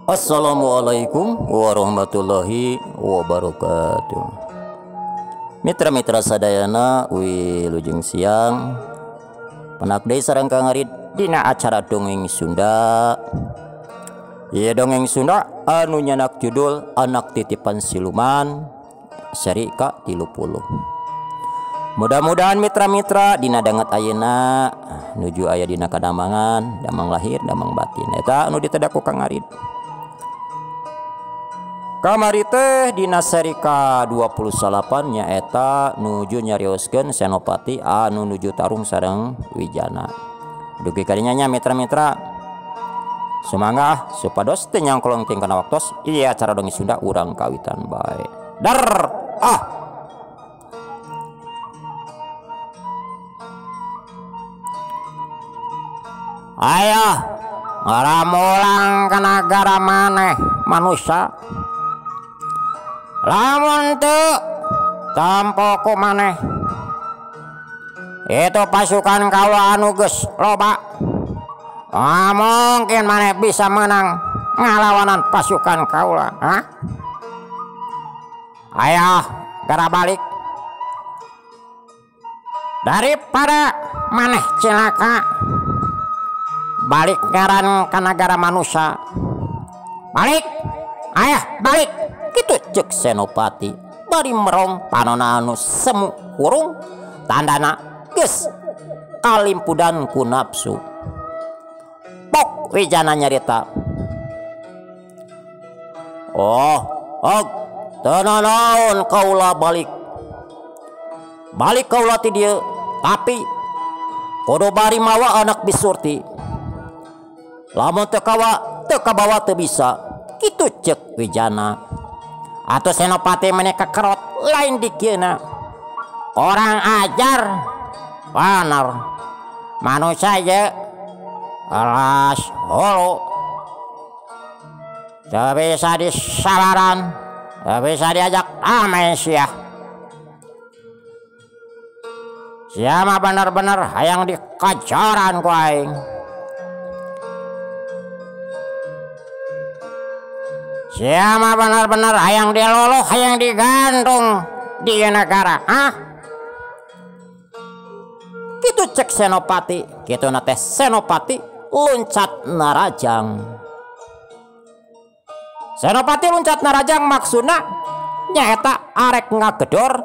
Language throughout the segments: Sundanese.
Assalamualaikum warahmatullahi wabarakatuh. Mitra-mitra sadayana wilujeng siang panakdai sareng kangarit dina acara dongeng Sunda. Ieu dongeng Sunda anu nyanak judul Anak Titipan Siluman seri ka-30. Mudah-mudahan mitra-mitra dina danget ayeuna nuju aya dina kadamangan, damang lahir, damang batin. Eta anu ditedak ku Kang Arit. Kamari teh dina seri ka-28 nyaeta nuju nyarioskeun senopati anu nuju tarung sareng Wijana. Dugi kadinya nya mitra-mitra sumangga supados teu nyangklong ting kana waktos ieu acara dongeng Sunda urang kawitan bae. Dar Ayo ngaramulang ka nagara maneh manusia. Lamun teu tampo ku maneh itu pasukan kaula anu geus loba, mungkin maneh bisa menang ngalawanan pasukan kaula. Ayo gara balik daripada maneh cilaka balik ngaran ka nagara manusia. Balik, ayah balik kitu cek senopati bari merong panonna anu semu kurung tandana geus kalimpudan ku nafsu. Pok Wijana nyarita, teu naon kaula balik kaula ti dieu, tapi kudu bari mawa anak bisurti. Lamun teu kabawa teu bisa kitu cek Wijana. Atau senopati meneka kerot lain dikieuna orang ajar bener manusia ye alas holo teu bisa disalaran, teu bisa diajak damai sia mah bener-bener hayang dikajaran ku aing. Siapa benar-benar hayang diloloh, hayang digantung di negara, Kitu cek senopati, kitu nate senopati loncat narajang. Senopati loncat narajang maksudna nyaeta arek ngagedor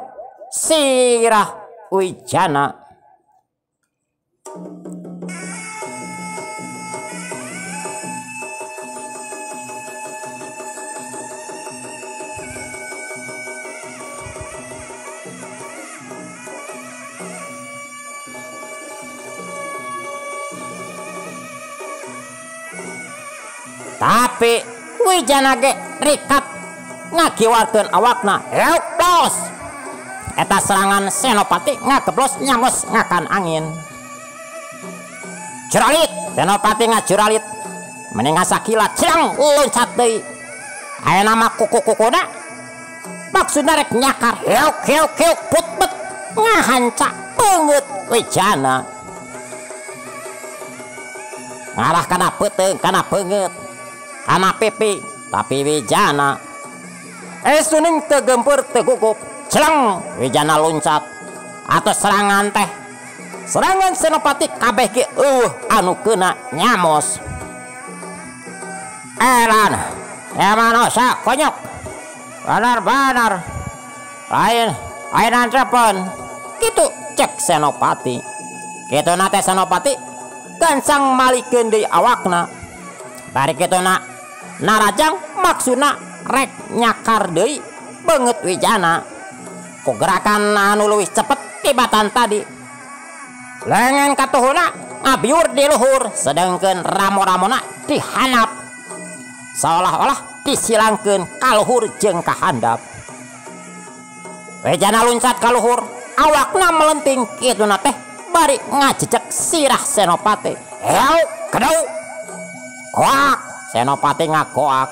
sirah Wijana. Tapi Wijana ge rikat ngakiwarkeun awakna, "Heuplos!" Eta serangan senopati ngakeblos nyamos ngakan angin. Juralit, senopati ngajuralit mending ngasakilat cirang loncat deui. Ayeuna mah kuku-kukuna maksudna rek nyakar, heuk putbet ngahanca beungeut Wijana. Ngarah kana peuteung kana beungeut kana pipi, tapi Wijana suning teu gempeur teu gugup. Celeng Wijana loncat atau serangan senopati kabeh ge anu keuna nyamos. Elan manusia konyok benar lain antrepen kitu cek senopati. Kitu nate senopati gansang malikeun deui awakna. Bari kitu narajang maksudna rek nyakar deui beungeut Wijana ku gerakan anu leuwih cepet tibatan tadi. Lengan katuhuna ngabiur di luhur sedangkeun ramo-ramona dihanap seolah-olah disilangkeun ka luhur jeung ka handap. Wijana loncat ka luhur awakna melenting kituna teh bari ngajejek sirah senopati. Heu kedau koak senopati ngakoak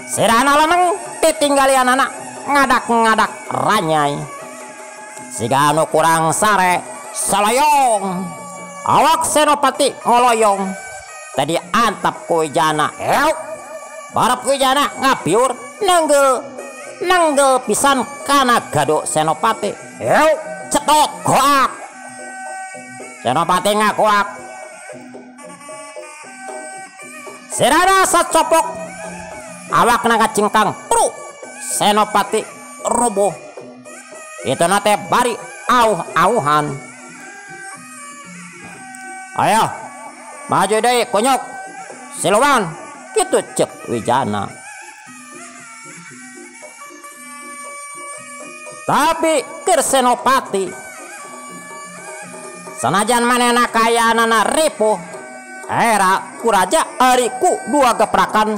sirahna leuneng titinggalianana ngadak-ngadak ranyai. Siga anu kurang sare saloyong awak senopati ngoloyong tadi antap ku Wijana. Barep Wijana ngabiur nenggel pisan kana Gadok Senopati. Heu cetok goak. Senopati ngagoak. Sirana sacopok awak ngajengkang truk Senopati roboh. Itu nate bari auh-auhan. Ayo maju deui kunyuk siluman kitu cek Wijana. Tapi keur Senopati sanajan manehna kayaanana ripuh era ku raja ari ku dua geprakan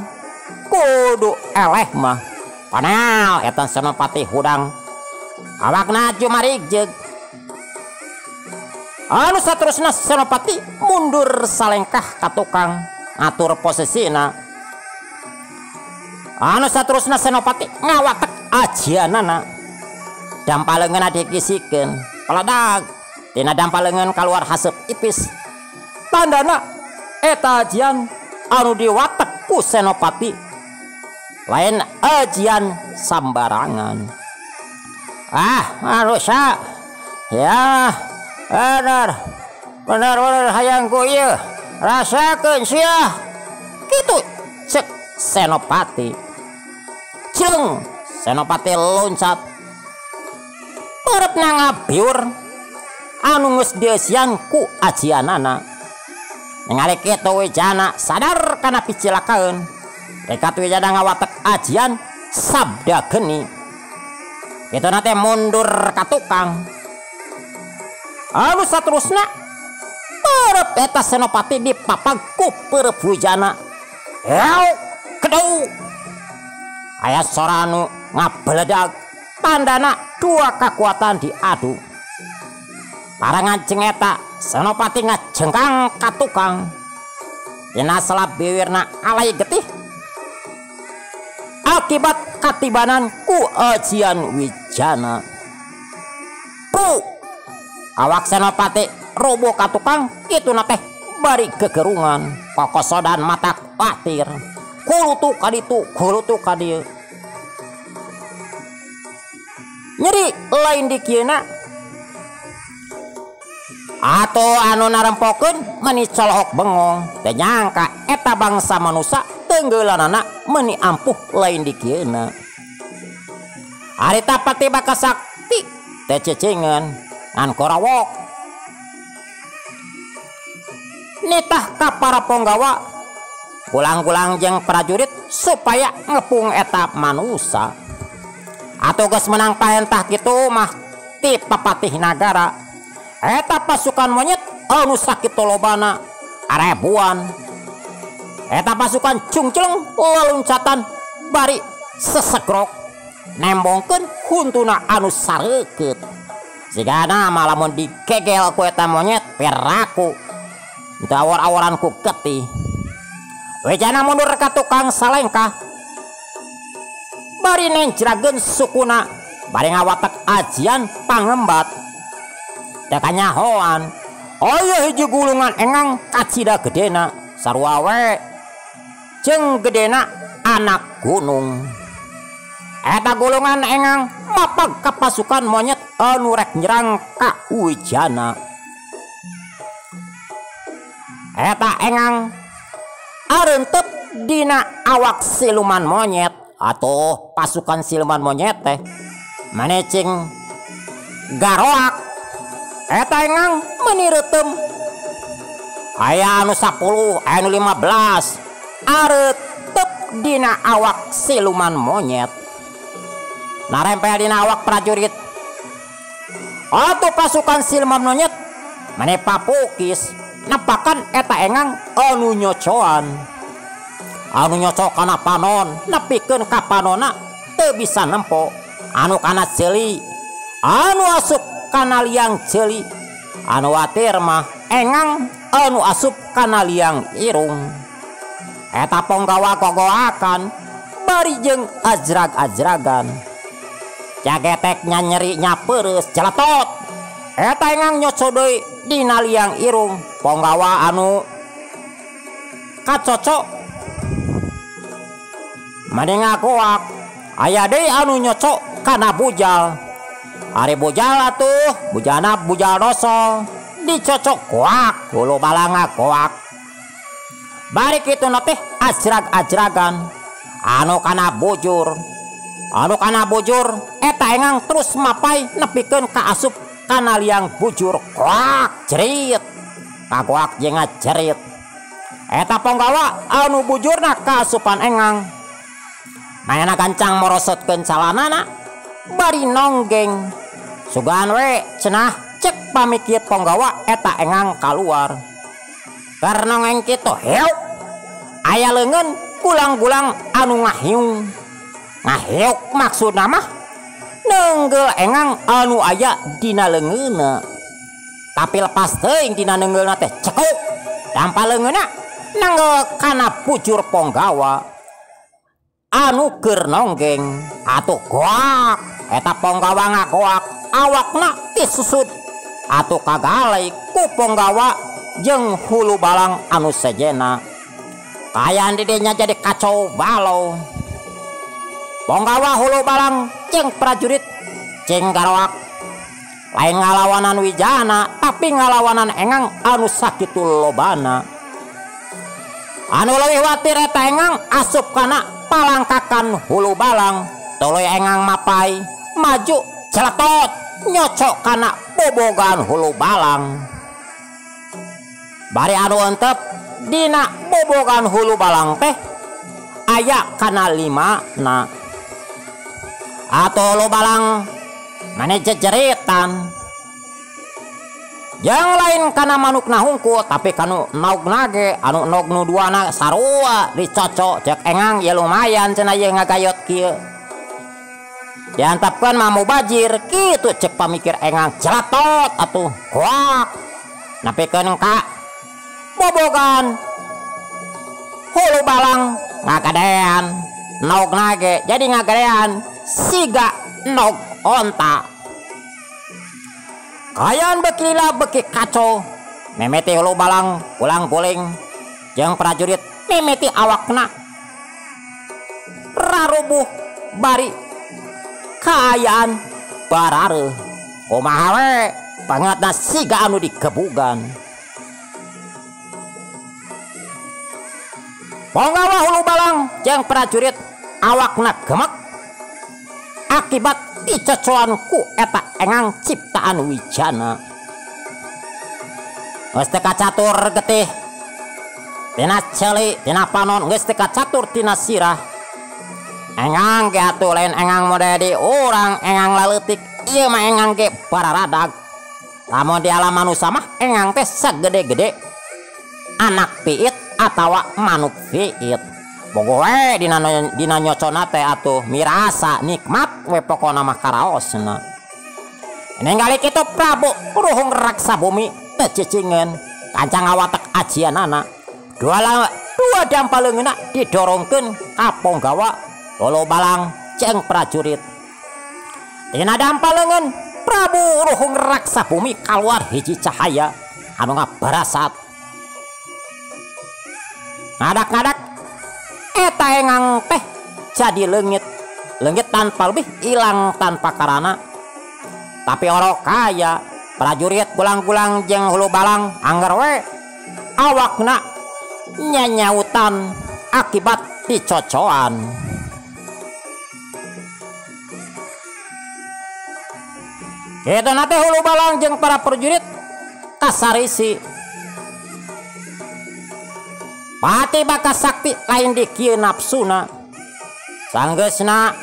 kudu eleh mah panel eta Senopati hudang awakna jumarijeg. Anu saterusna Senopati mundur salengkah ka tukang ngatur posisina. Anu saterusna Senopati ngawatek ajianana. Dampalengan dikisikeun paladag tina dampalengan keluar haseup ipis tandana eta ajian anu diwatek ku Senopati lain ajian sambarangan. Manusia ya bener hayangku ieu rasakeun sia kitu cek Senopati. Jeung Senopati loncat arep ngabiur anu geus dieusian ku ajianana. Ningali kitu Wijana sadar kana picilakaan. Rekat Wijana ngawatek ajian sabda geni. Kitu nate mundur ka tukang. Anu saterusna arep eta Senopati dipapag ku perep Wijana. Heu kedau. Aya sora anu ngabeledag tandana dua kekuatan diadu. Parangancing eta Senopati ngajengkang ka tukang. Dina selap biwirna alay getih akibat katibanan ku ajian Wijana. Awak Senopati roboh ka tukang kitu na teh bari gegerungan kokosodan mata patir kulutu kaditu kulutu kadieu. Nyeri lain di kieuna atau anu narempokeun meni colok bengong teu nyangka eta bangsa manusia tenggelanana meni ampuh lain di kieuna. Harita pati baka sakti teh cecengeun ngan korawok nitah ka para penggawa gulang-gulang jeung prajurit supaya ngepung eta manusia. Atau geus menang paentah kitu mah ti papatih nagara eta pasukan monyet anu sakitu lobana arebuan. Eta pasukan cungceleng leluncatan bari sesegrok nembongkeun huntuna anu sareukeut. Sigana malamun dikegel ku eta monyet peraku teu awor-aworan ku getih. Wijana mundur ka tukang salengkah bari nencrageun sukuna bari ngawatek ajian pangembat. Teu kanyahoan aya hiji gulungan engang kacida gedena sarua we jeung gedena anak gunung. Eta gulungan engang mapag ka pasukan monyet anu rek nyerang ka Wijana. Eta engang areuteup dina awak siluman monyet atau pasukan siluman monyet teh manecing garoak. Eta engang menireuteum aya anu 10 anu 15 areuteup dina awak siluman monyet narempel dina awak prajurit. Atuh pasukan siluman monyet mane papukis nepakan eta engang anu nyocoan. Anu nyocok kana panon nepikeun ka panonna teu bisa nempo. Anu kana ceuli anu asup kana liang ceuli. Anu watir mah engang anu asup kana liang irung. Eta ponggawa gogoakan bari jeung ajrag-ajragan. Jageteknya nyeri nyapeureus jeletot. Eta engang nyoco deui dina liang irung. Ponggawa anu kacocok mending ngagoak aya deui anu nyocok kana bujal. Ari bujal atuh bujana bujal doso dicocok koak hulu balang ngagoak. Bari kitu teh ajrag-ajragan anu kana bujur eta engang terus mapai nepikeun ka asup kana liang bujur koak jerit kagoak jeung ngajerit. Eta ponggawa anu bujurna ka asupan engang mayana gancang morosotkeun calanana bari nonggeng sugan we cenah cek pamikir ponggawa eta engang kaluar keur nongeng kitu heuk aya leungeun gulang-gulang anu ngahiung maksudna mah nenggel engang anu aya dina leungeunna tapi lepas teuing dina neunggeulna teh cekuk dampa leungeunna nenggel kana bujur ponggawa anu keur nonggeng atuh goak eta ponggawa ngagoak awakna disusut atuh kagalai ku ponggawa jeung hulu balang anu sejena kayan didinya jadi kacau balau. Ponggawa hulu balang jeung prajurit jeung garoak lain ngalawanan wijana tapi ngalawanan engang anu sakitu lobana. Anu leuwih watir eta engang asup kana palangkakan hulu balang tuluy engang mapai maju celetot nyocok kana bobogan hulu balang. Bari anu entep dina bobogan hulu balang teh aya kana 5 na atuh hulu balang mane jejeritan yang lain kana manukna hungkul tapi kanu naugna ge anu nog nu duana sarua dicocok cek engang ya lumayan cenah ye ngagayot kieu diantapkeun mah mubajir kitu cek pamikir engang jelatot atuh kuak napikeun ka bobogan hulu balang ngagadean naugna ge jadi ngagadean siga nog onta kayan bekila beki kacau memeti hulu balang ulang guling jeung prajurit memeti awakna rarubuh bari kaayaan barareuh kumaha we pangatna siga anu dikebugan. Ponggawa hulu balang jeung prajurit awakna gemek akibat dicocoan ku eta engang ciptaan wijana. Geus teu kacatur getih tina ceuli tina panon geus teu kacatur tina sirah engang ge atuh lain engang mode di urang engang laleutik ieu mah engang ge bararadag lamun di alam manusia mah engang teh sagede-gede anak piit atawa manuk piit bogo we dina nyocona teh atuh mirasa nikmat we pokona mah karaosna. Ningali kitu Prabu ruhung raksa bumi teu cicingeun kancang awatek ajianana dua dampaleungeunna didorongkeun ka ponggawa hulu balang jeung prajurit. Dina dampaleungeun Prabu ruhung raksa bumi kaluar hiji cahaya anu ngabarasat ngadak-ngadak eta engang teh jadi leungit tanpa lebih ilang tanpa karana tapi orok kaya prajurit gulang-gulang jeung hulu balang anggar we awakna nyanyautan akibat dicocoan. Kitu nate hulu balang jeung para prajurit kasarisi pati bakas sakti lain di kieu nafsuna sanggeusna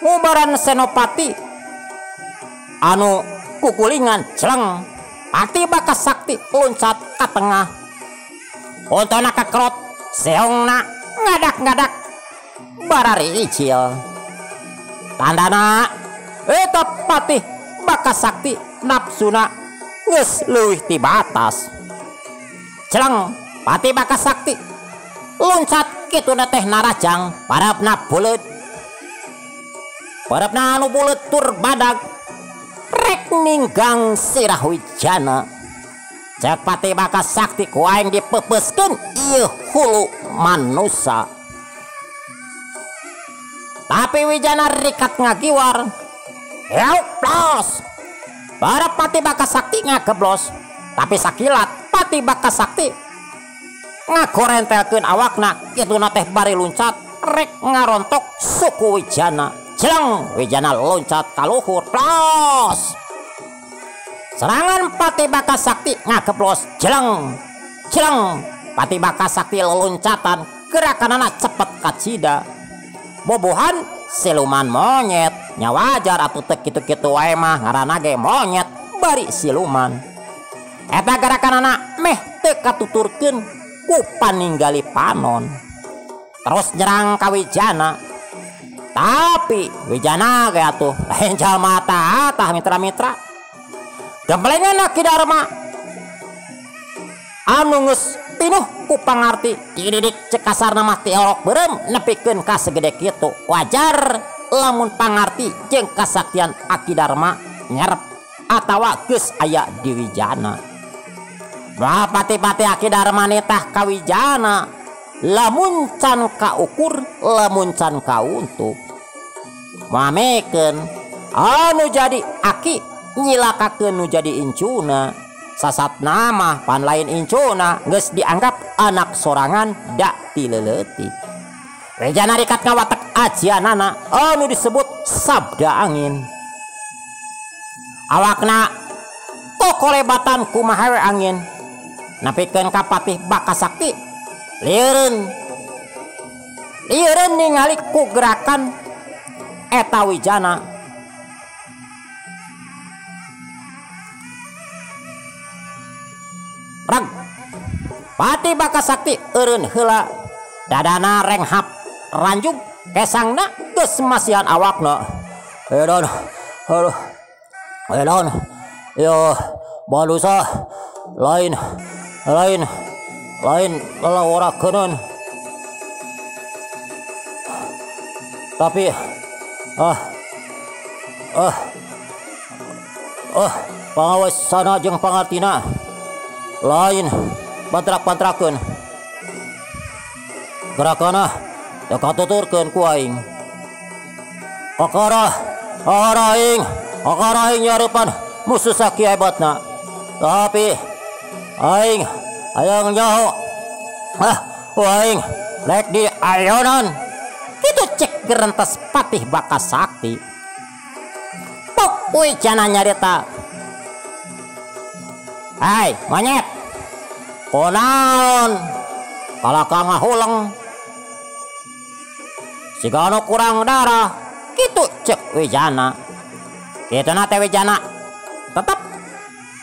ngubaran senopati anu kukulingan celeng pati bakas sakti loncat ka tengah ontona kakrot seongna ngadak-ngadak barari icil tandana eta pati bakas sakti nafsuna geus leuwih ti batas celeng pati bakas sakti loncat kituna teh narajang parapna buleut parapna anu buleut tur badag rek ninggang sirah wijana cek pati bakas sakti ku aing dipepeuskeun ieu hulu manusa Tapi Wijana rikat ngagiwar. Yauk blos. Barep Pati Baka Sakti ngageblos. Tapi sakilat Pati Baka Sakti ngagorentelkeun awakna, kituna teh bari luncat rek ngarontok suku Wijana. Jeleng Wijana loncat ka luhur. Blos. Serangan Pati Baka Sakti ngageblos. Jeleng. Jeleng. Pati Baka Sakti loncatan, gerakanana cepet kacida. Bobohan siluman monyet. Nya wajar atuh teu kitu-kitu wae mah ngaranna ge monyet bari siluman. Eta gerakanana meh teu katuturkeun ku paninggali panon. Terus nyerang ka Wijana. Tapi Wijana ge atuh lain jalma tah mitra-mitra. Gemplengan Ki Darma anu geus pinuh ku pangarti dididik cek kasarna mah ti orok beureum nepikeun ka segede kitu. Wajar lamun pangarti jeung kasaktian Aki Darma nyerep atawa geus aya di Wijana. Moal pati-pati Aki Darma nitah ka Wijana lamun can kaukur, lamun can kauntuk. Mamekeun anu jadi Aki nyilakakeun nu jadi incuna. Sasatna mah pan lain incuna geus dianggap anak sorangan da ti leuletik. Wijana rikat ngawatek ajianana anu disebut sabda angin. Awakna kokolebatan kumaha we angin napikeun ka Pati Baka Sakti lieureun ningali ku gerakan eta Wijana. Rang Pati Baka Sakti eureun heula dadana renghap ranjung kesangna geus masihan awakna. Edon aduh edon yo balusa lain lalaworakeun. Tapi pangawesana jeung pangartina lain bantrak-bantrakeun. Gerakana teu katuturkeun ku aing. Akara aing nyarepan musuh sakieu hebatna. Tapi aing hayang nyaho aing lek di ayonan. Kitu cek gerentas Pati Baka Sakti. Pok Wijana nyarita. Hai monyet, konaon kalaka ngahuleng siga anu kurang darah. Kitu cek Wijana. Kituna teh Wijana tetep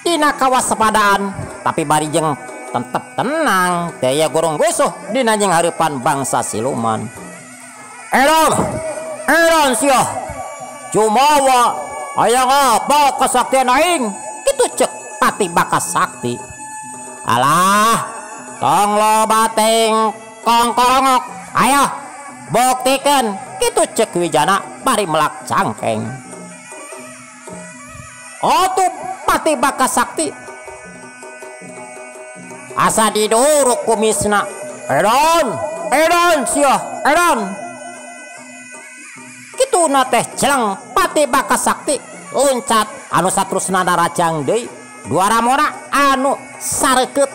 dina kawaspadaan, tapi bari jeung tetep tenang teh aya gurung gusuh dina jeung hareupan bangsa siluman. Edan sia jumawa aya apa kasaktian aing? Kitu cek Pati Baka Sakti. Alah tong loba ting kongkorongok, ayo buktikeun. Kitu cek Wijana bari melak cangkeng. Atuh Pati Baka Sakti asa diduruk kumisna. Edan sia edan. Kituna teh jeleng Pati Baka Sakti loncat anu saterusna darajang deui. Dua ramona anu sareukeut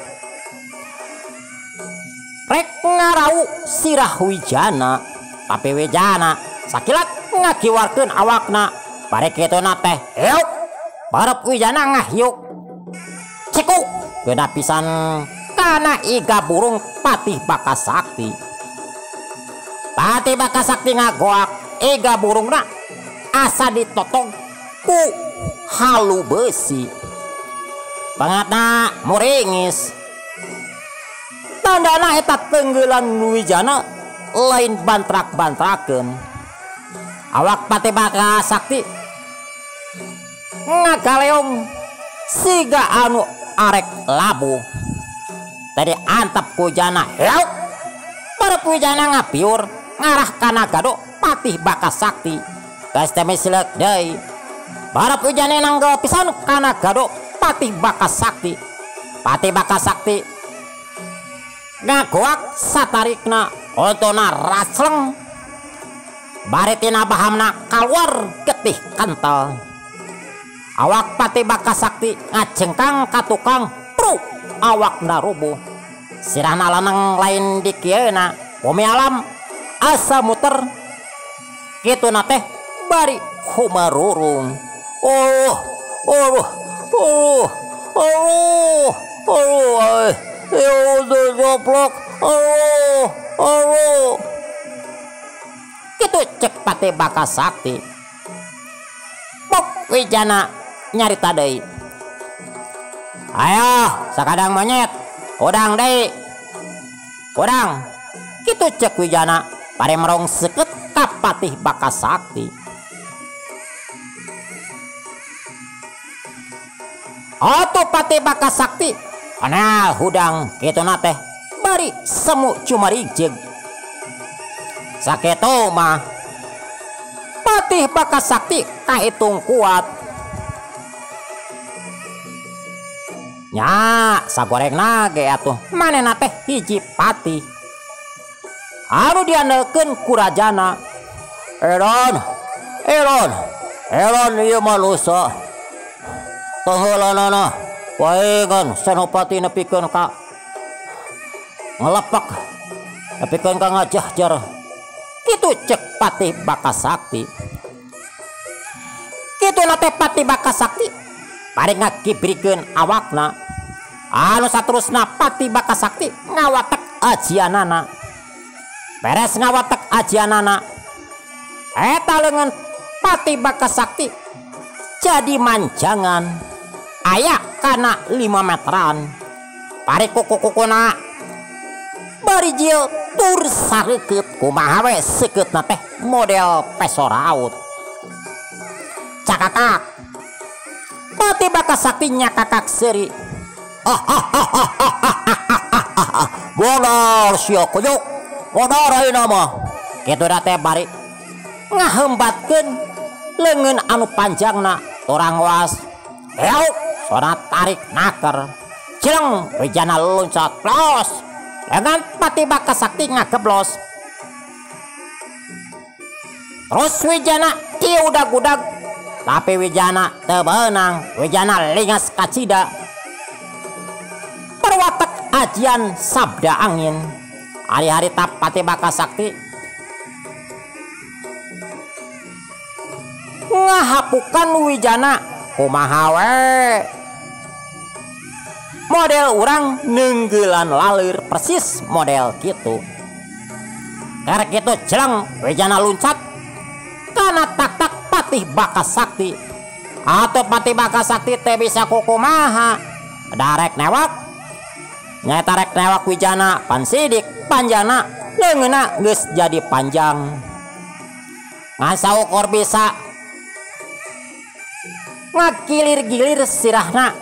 rek ngarau sirah Wijana. Tapi Wijana sakilat ngakiwarkeun awakna. Bari kituna teh heuk barep Wijana ngahiuk cekuk geuna pisan kana iga burung Pati Baka Sakti. Pati Baka Sakti ngagoak iga burungna asa ditotong ku halu besi. Pangatna muringis. Tandana eta tenggelan Wijana lain bantrak-bantrakeun. Awak Pati Baka Sakti ngagaleong siga anu arek labu. Tadi antep ku Wijana heuk. Barep Wijana ngapiur ngarah kana gado Pati Baka Sakti. Geus teh misilek deui. Barep Wijana nanggal pisan kana gado Pati Baka Sakti. Pati Baka Sakti ngagoak satarikna ontona rasleng bari tina bahamna kaluar getih kental. Awak Pati Bakasakti ngajengkang ka tukang truk awakna rubuh. Sirahna lanang lain di kieuna bumi alam asa muter kituna teh bari humarurung. Kitu cek Pati Bakasakti. Pok Wijana nyarita deui. Ayo sakadang monyet, udang deui. Udang. Kitu cek Wijana pare merong seket ka Pati Bakasakti. Atuh Pati Bakasakti kenal hudang kituna teh bari semu cumarijeg. Saketo mah Pati Bakasakti kahitung kuat. Nya sagorengna ge atuh manehna teh hiji pati anu diandalkeun ku rajana. Eron ieu mah lusa tengeulanana waegan senopati nepikeun ka ngelepak nepikeun ka ngajahjar. Kitu cek Pati Bakasakti. Kituna teh Pati Bakasakti bari ngakibrikeun awakna. Anu saterusna Pati Bakasakti ngawatek ajianana. Beres ngawatek ajianana, eta leungeun Pati Bakasakti jadi manjangan aya kana 5 meteran. Pari kuku-kukuna bari jieu tur sareukeut kumaha we seukeutna teh model peso raut. Cakakak Pati Bakasakti nyakakak seuri. Bodor sia kuyuk, bodor ayeuna mah. Kitu da teh bari ngahembatkeun leungeun anu panjangna torang was. Heuk, sona tarik naker. Cileng Wijana loncat plos. Dengan Pati Bakasakti ngageblos. Terus Wijana diudag-udag. Tapi Wijana teu beunang, Wijana lingas kacida. Perwatek ajian sabda angin. Hari-hari tap Pati Bakasakti ngahapukan Wijana kumaha we. Model urang nenggeulan lalir persis model kitu. Karek kitu jeleng Wijana luncat kana tak-tak Pati Bakasakti. Atuh Pati Bakasakti teh bisa kukumaha darek newak. Nyata rek newak Wijana pan sidik panjana leungeunna geus jadi panjang. Ngasaukur bisa ngagilir-gilir sirahna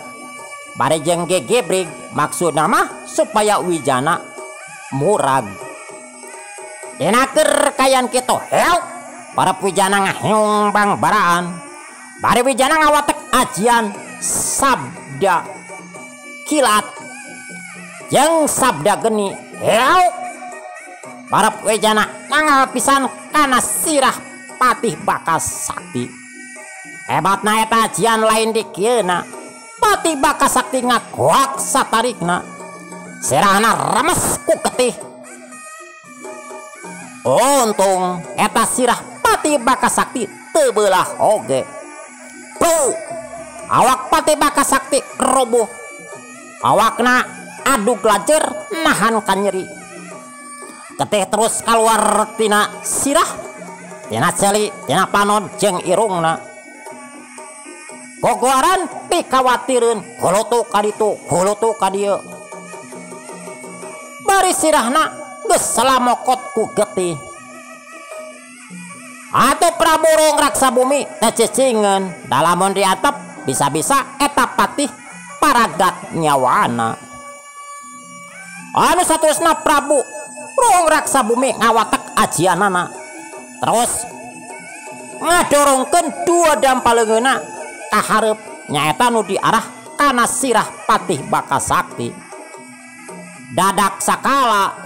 bari jeung gegebrig maksudna mah supaya Wijana murag. Dina keur kayan kitu heuk para Wijana ngaheung bang baraan. Bari Wijana ngawatek ajian sabda kilat jeung sabda geni heuk. Para Wijana nanggal pisan kana sirah Pati Bakasakti. Hebatna eta ajian lain di kieuna. Pati Bakasakti ngagoak satarikna. Sirahna remes ku getih. Untung eta sirah Pati Bakasakti teu beulah oge. Tuh, awak Pati Bakasakti roboh. Awakna adu glajer nahan ka nyeri. Getih terus kaluar tina sirah, tina celi, tina panon jeung irungna. Gogoaran pikawatireun hulutu ka ditu, hulutu ka dieu. Bari sirahna geus salamokot ku getih. Atuh Prabu Rong Raksa Bumi teh cicingeun da lamun di atep bisa-bisa eta patih paragat nyawana. Anu saterusna Prabu Rong Raksa Bumi ngawatek ajianana. Terus ngadorongkeun dua dampaleungeunna ka hareup nyaeta nu diarah kana sirah Pati Bakasakti. Dadak sakala